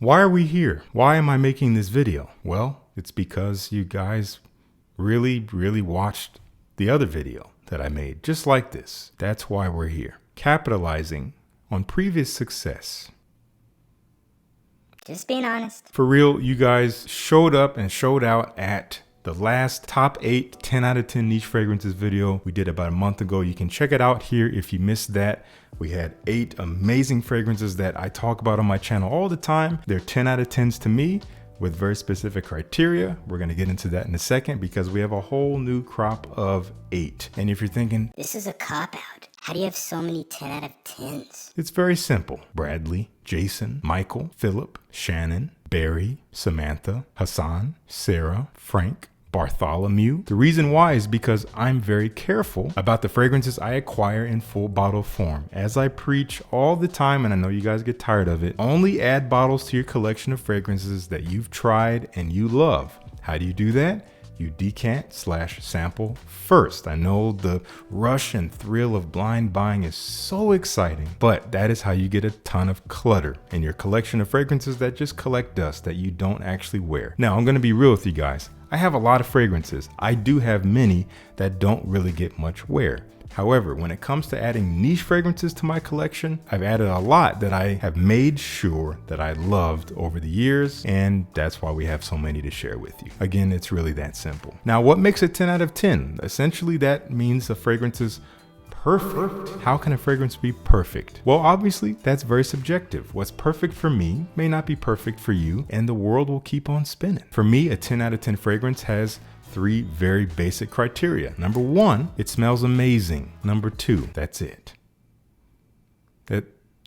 Why are we here? Why am I making this video? Well, it's because you guys really watched the other video that I made just like this. That's why we're here. Capitalizing on previous success. Just being honest. For real, you guys showed up and showed out at the last top 8 10 out of 10 niche fragrances video we did about a month ago. You can check it out here if you missed that. We had 8 amazing fragrances that I talk about on my channel all the time. They're 10 out of 10s to me with very specific criteria. We're gonna get into that in a second because we have a whole new crop of 8. And if you're thinking, this is a cop-out. How do you have so many 10 out of 10s? It's very simple. Bradley, Jason, Michael, Philip, Shannon, Barry, Samantha, Hassan, Sarah, Frank, Bartholomew. The reason why is because I'm very careful about the fragrances I acquire in full bottle form. As I preach all the time, and I know you guys get tired of it, only add bottles to your collection of fragrances that you've tried and you love. How do you do that? You decant/sample first. I know the rush and thrill of blind buying is so exciting, but that is how you get a ton of clutter in your collection of fragrances that just collect dust that you don't actually wear. Now, I'm gonna be real with you guys. I have a lot of fragrances. I do have many that don't really get much wear. However, when it comes to adding niche fragrances to my collection, I've added a lot that I have made sure that I loved over the years, and that's why we have so many to share with you. Again, it's really that simple. Now, what makes it 10 out of 10? Essentially, that means the fragrance is perfect. How can a fragrance be perfect? Well, obviously, that's very subjective. What's perfect for me may not be perfect for you, and the world will keep on spinning. For me, a 10 out of 10 fragrance has 3 very basic criteria. Number 1, it smells amazing. Number 2, that's it.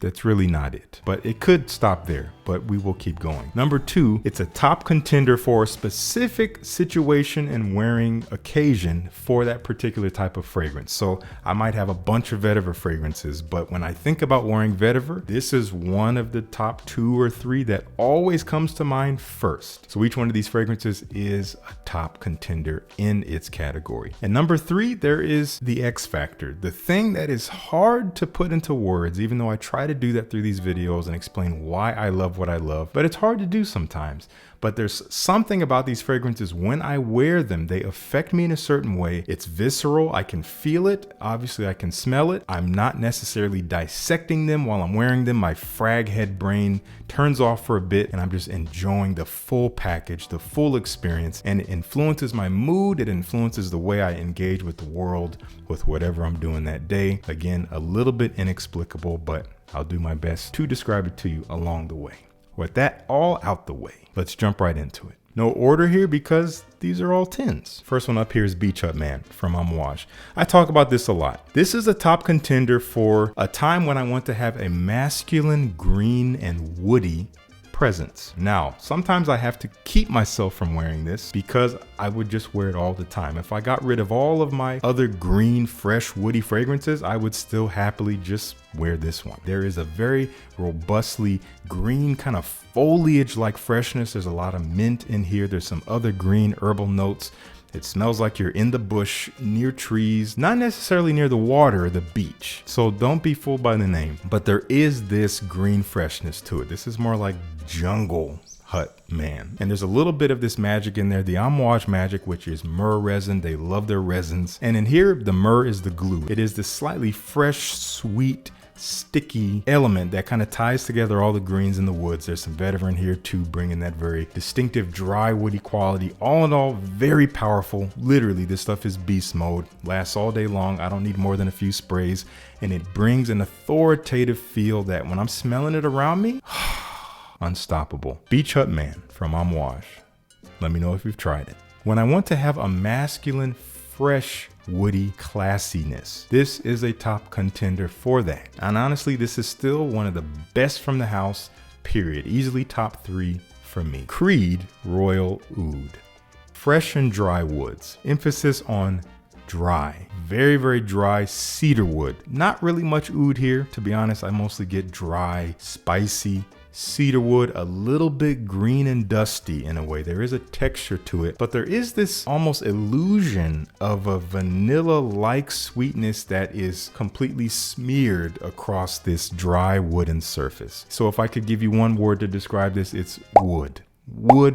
That's really not it, but it could stop there, but we will keep going. Number 2, it's a top contender for a specific situation and wearing occasion for that particular type of fragrance. So I might have a bunch of vetiver fragrances, but when I think about wearing vetiver, this is one of the top 2 or 3 that always comes to mind first. So each one of these fragrances is a top contender in its category. And number 3, there is the X factor, the thing that is hard to put into words, even though I try to do that through these videos and explain why I love what I love, but it's hard to do sometimes. But there's something about these fragrances, when I wear them, they affect me in a certain way. It's visceral, I can feel it, obviously I can smell it. I'm not necessarily dissecting them while I'm wearing them. My fraghead brain turns off for a bit and I'm just enjoying the full package, the full experience, and it influences my mood, it influences the way I engage with the world, with whatever I'm doing that day. Again, a little bit inexplicable, but I'll do my best to describe it to you along the way. With that all out the way, let's jump right into it. No order here because these are all 10s. First one up here is Beach Hut Man from Amouage. I talk about this a lot. This is a top contender for a time when I want to have a masculine, green, and woody presence. Now, sometimes I have to keep myself from wearing this because I would just wear it all the time. If I got rid of all of my other green, fresh, woody fragrances, I would still happily just wear this one. There is a very robustly green kind of foliage-like freshness. There's a lot of mint in here. There's some other green herbal notes. It smells like you're in the bush, near trees, not necessarily near the water or the beach. So don't be fooled by the name, but there is this green freshness to it. This is more like jungle hut man. And there's a little bit of this magic in there, the Amouage magic, which is myrrh resin. They love their resins. And in here, the myrrh is the glue. It is the slightly fresh, sweet, sticky element that kind of ties together all the greens in the woods. There's some vetiver in here too, bringing that very distinctive dry woody quality. All in all, very powerful. Literally, this stuff is beast mode, lasts all day long. I don't need more than a few sprays, and it brings an authoritative feel that when I'm smelling it around me, unstoppable. Beach Hut Man from Amouage. Let me know if you've tried it. When I want to have a masculine, fresh, woody classiness, this is a top contender for that. And honestly, this is still one of the best from the house, period. Easily top 3 for me. Creed Royal Oud. Fresh and dry woods. Emphasis on dry. Very dry cedar wood. Not really much oud here. To be honest, I mostly get dry, spicy, cedarwood, a little bit green and dusty in a way. There is a texture to it, but there is this almost illusion of a vanilla-like sweetness that is completely smeared across this dry wooden surface. So if I could give you one word to describe this, it's wood. Wood.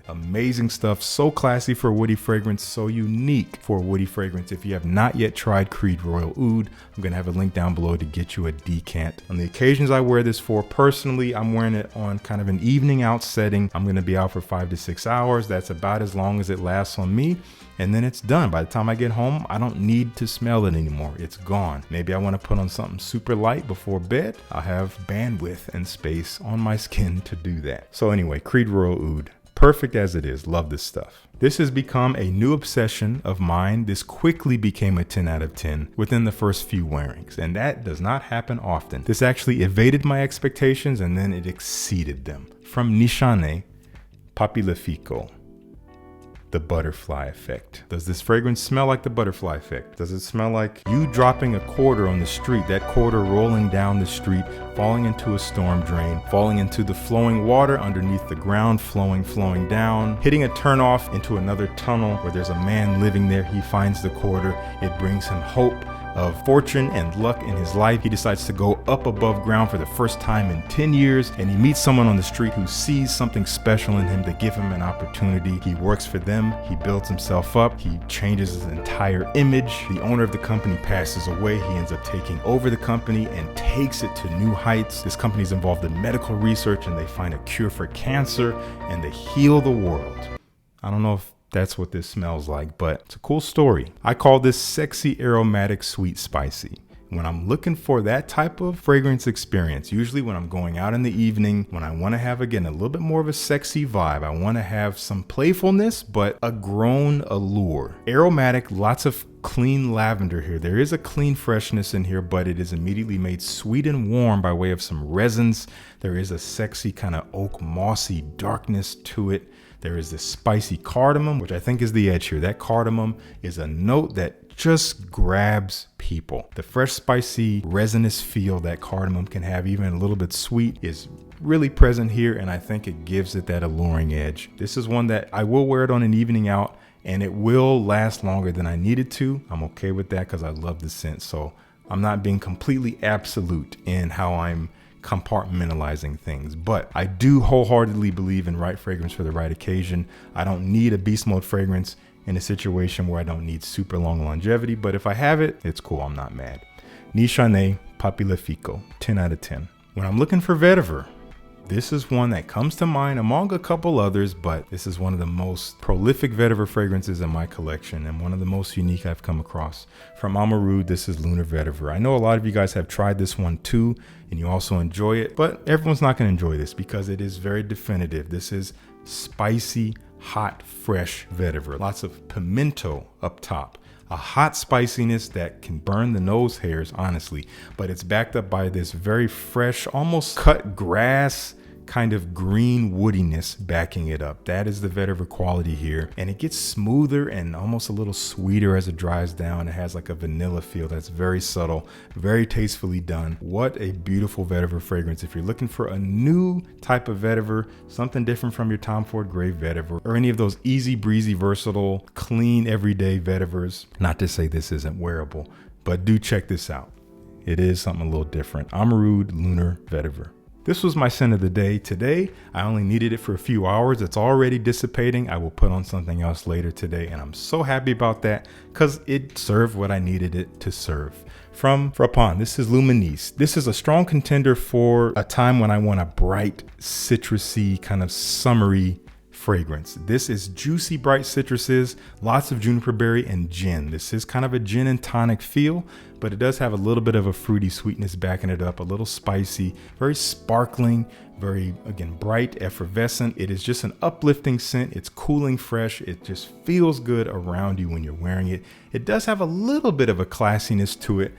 Amazing stuff. So classy for a woody fragrance, so unique for a woody fragrance. If you have not yet tried Creed Royal Oud, I'm going to have a link down below to get you a decant. On the occasions I wear this for, personally, I'm wearing it on kind of an evening out setting. I'm going to be out for 5 to 6 hours. That's about as long as it lasts on me. And then it's done. By the time I get home, I don't need to smell it anymore. It's gone. Maybe I want to put on something super light before bed. I'll have bandwidth and space on my skin to do that. So anyway, Creed Royal Oud, perfect as it is. Love this stuff. This has become a new obsession of mine. This quickly became a 10 out of 10 within the first few wearings, and that does not happen often. This actually evaded my expectations and then it exceeded them. From Nishane, Papilifico. The butterfly effect. Does this fragrance smell like the butterfly effect? Does it smell like you dropping a quarter on the street, that quarter rolling down the street, falling into a storm drain, falling into the flowing water underneath the ground, flowing down, hitting a turnoff into another tunnel where there's a man living there. He finds the quarter. It brings him hope of fortune and luck in his life. He decides to go up above ground for the first time in 10 years, and he meets someone on the street who sees something special in him to give him an opportunity. He works for them. He builds himself up. He changes his entire image. The owner of the company passes away. He ends up taking over the company and takes it to new heights. This company is involved in medical research, and they find a cure for cancer, and they heal the world. I don't know if that's what this smells like, but it's a cool story. I call this sexy, aromatic, sweet, spicy. When I'm looking for that type of fragrance experience, usually when I'm going out in the evening, when I want to have, again, a little bit more of a sexy vibe, I want to have some playfulness, but a grown allure. Aromatic, lots of clean lavender here. There is a clean freshness in here, but it is immediately made sweet and warm by way of some resins. There is a sexy kind of oak mossy darkness to it. There is this spicy cardamom, which I think is the edge here. That cardamom is a note that just grabs people. The fresh, spicy, resinous feel that cardamom can have, even a little bit sweet, is really present here, and I think it gives it that alluring edge. This is one that I will wear it on an evening out, and it will last longer than I needed to. I'm okay with that because I love the scent, so I'm not being completely absolute in how I'm compartmentalizing things, but I do wholeheartedly believe in right fragrance for the right occasion. I don't need a beast mode fragrance in a situation where I don't need super long longevity, but if I have it, it's cool. I'm not mad. Nishane Papilifico, 10 out of 10. When I'm looking for vetiver, this is one that comes to mind among a couple others, but this is one of the most prolific vetiver fragrances in my collection and one of the most unique I've come across. From Amouage, this is Lunar Vetiver. I know a lot of you guys have tried this one too, and you also enjoy it, but everyone's not going to enjoy this because it is very definitive. This is spicy, hot, fresh vetiver. Lots of pimento up top. A hot spiciness that can burn the nose hairs, honestly, but it's backed up by this very fresh, almost cut grass kind of green woodiness backing it up. That is the vetiver quality here, and it gets smoother and almost a little sweeter as it dries down. It has like a vanilla feel that's very subtle, very tastefully done. What a beautiful vetiver fragrance. If you're looking for a new type of vetiver, something different from your Tom Ford Grave vetiver or any of those easy breezy, versatile, clean everyday vetivers, not to say this isn't wearable, but do check this out. It is something a little different. Amouage Lunar Vetiver. This was my scent of the day. Today, I only needed it for a few hours. It's already dissipating. I will put on something else later today, and I'm so happy about that because it served what I needed it to serve. From Frappan, this is Luminis. This is a strong contender for a time when I want a bright, citrusy, kind of summery fragrance. This is juicy, bright citruses, lots of juniper berry and gin. This is kind of a gin and tonic feel, but it does have a little bit of a fruity sweetness backing it up, a little spicy, very sparkling, very, again, bright, effervescent. It is just an uplifting scent. It's cooling, fresh. It just feels good around you when you're wearing it. It does have a little bit of a classiness to it,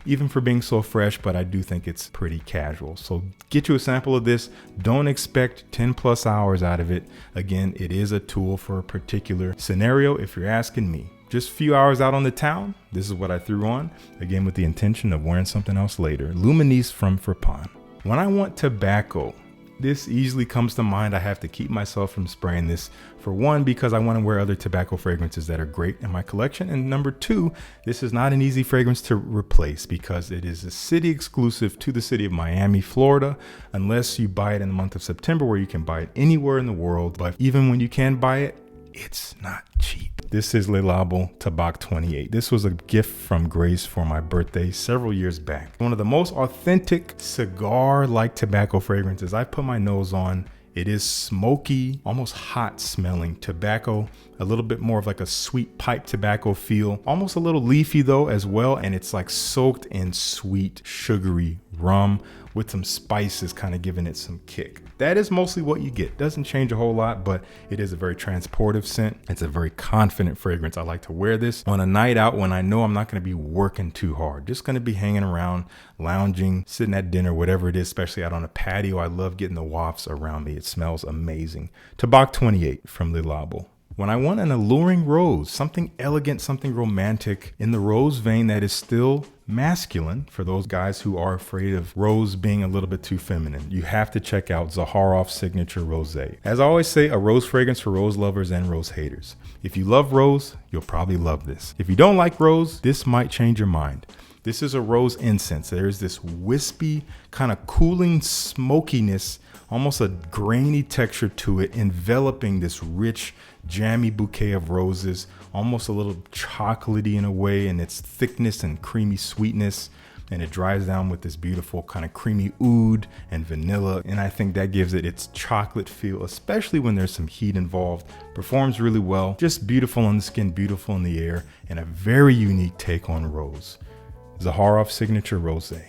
even for being so fresh, but I do think it's pretty casual. So get you a sample of this. Don't expect 10 plus hours out of it. Again, it is a tool for a particular scenario if you're asking me. Just a few hours out on the town, this is what I threw on, again with the intention of wearing something else later. Luminis from Frappan. When I want tobacco, this easily comes to mind. I have to keep myself from spraying this, for one, because I want to wear other tobacco fragrances that are great in my collection. And number two, this is not an easy fragrance to replace because it is a city exclusive to the city of Miami, Florida, unless you buy it in the month of September, where you can buy it anywhere in the world. But even when you can buy it, it's not cheap. This is Le Labo Tabac 28. This was a gift from Grace for my birthday several years back. One of the most authentic cigar-like tobacco fragrances I put my nose on. It is smoky, almost hot smelling tobacco, a little bit more of like a sweet pipe tobacco feel, almost a little leafy though as well. And it's like soaked in sweet, sugary rum with some spices kind of giving it some kick. That is mostly what you get. Doesn't change a whole lot, but it is a very transportive scent. It's a very confident fragrance. I like to wear this on a night out when I know I'm not going to be working too hard. Just going to be hanging around, lounging, sitting at dinner, whatever it is, especially out on a patio. I love getting the wafts around me. It smells amazing. Tabac 28 from Le Labo. When I want an alluring rose, something elegant, something romantic in the rose vein that is still masculine, for those guys who are afraid of rose being a little bit too feminine, you have to check out Zaharoff's Signature Rosé. As I always say, a rose fragrance for rose lovers and rose haters. If you love rose, you'll probably love this. If you don't like rose, this might change your mind. This is a rose incense. There is this wispy, kind of cooling smokiness, almost a grainy texture to it, enveloping this rich, jammy bouquet of roses, almost a little chocolatey in a way in its thickness and creamy sweetness. And it dries down with this beautiful kind of creamy oud and vanilla. And I think that gives it its chocolate feel, especially when there's some heat involved. Performs really well. Just beautiful on the skin, beautiful in the air, and a very unique take on rose. Zaharoff Signature Rosé.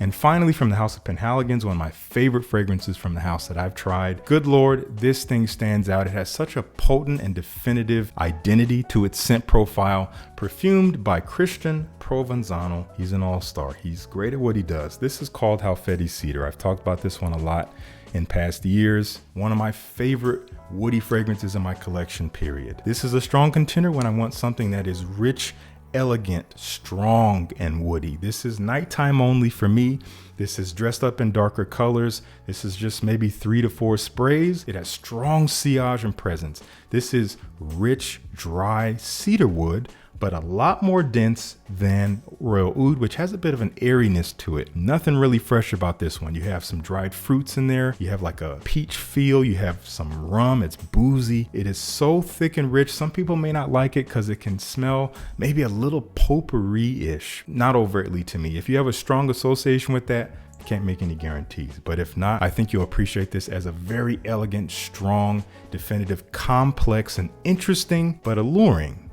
And finally, from the House of Penhaligon's, one of my favorite fragrances from the house that I've tried. Good Lord, this thing stands out. It has such a potent and definitive identity to its scent profile. Perfumed by Christian Provenzano. He's an all-star. He's great at what he does. This is called Halfeti Cedar. I've talked about this one a lot in past years. One of my favorite woody fragrances in my collection, period. This is a strong contender when I want something that is rich, elegant, strong, and woody. This is nighttime only for me. This is dressed up in darker colors. This is just maybe 3 to 4 sprays. It has strong sillage and presence. This is rich, dry cedar wood, but a lot more dense than Royal Oud, which has a bit of an airiness to it. Nothing really fresh about this one. You have some dried fruits in there. You have like a peach feel. You have some rum. It's boozy. It is so thick and rich. Some people may not like it because it can smell maybe a little potpourri-ish. Not overtly to me. If you have a strong association with that, can't make any guarantees. But if not, I think you'll appreciate this as a very elegant, strong, definitive, complex, and interesting, but alluring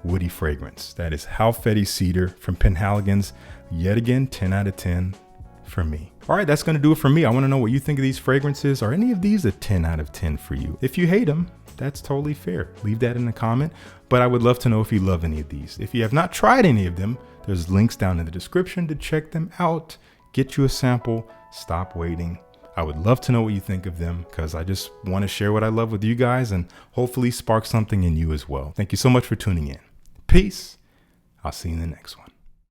woody fragrance. That is Halfeti Cedar from Penhaligon's. Yet again, 10 out of 10 for me. All right, that's going to do it for me. I want to know what you think of these fragrances. Are any of these a 10 out of 10 for you? If you hate them, that's totally fair. Leave that in the comment. But I would love to know if you love any of these. If you have not tried any of them, there's links down in the description to check them out. Get you a sample. Stop waiting. I would love to know what you think of them because I just want to share what I love with you guys and hopefully spark something in you as well. Thank you so much for tuning in. Peace. I'll see you in the next one.